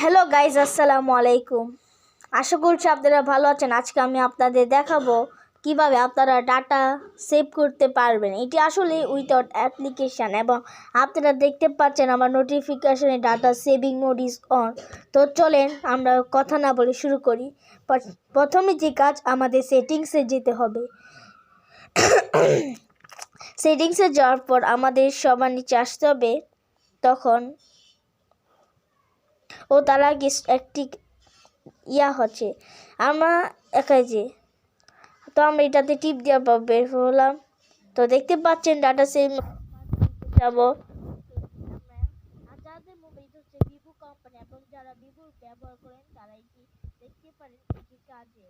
Hello guys, আসসালামু আলাইকুম। আশা করছি আপনারা ভালো আছেন। আজকে আমি আপনাদের দেখাবো কিভাবে আপনারা ডাটা সেভ করতে পারবেন। এটি আসলে উইথাউট অ্যাপ্লিকেশান, এবং আপনারা দেখতে পাচ্ছেন আমার নোটিফিকেশনে data saving mode is on. তো চলেন আমরা কথা না বলে শুরু করি। প্রথমে যে কাজ, আমাদের সেটিংসে যেতে হবে। সেটিংসে যাওয়ার পর আমাদের সবার নিচে আসতে হবে। তখন তার আগে একটি হচ্ছে আমরা একাই যে, তো আমরা এটাতে টিপ দেওয়ার পর বের হলাম। তো দেখতে পাচ্ছেন ডাটা সেভ যাব। যাদের মোবাইল হচ্ছে ভিভো কোম্পানি এবং যারা ভিভো ব্যবহার করেন তারা এটি দেখতে পারেন এটি কাজে।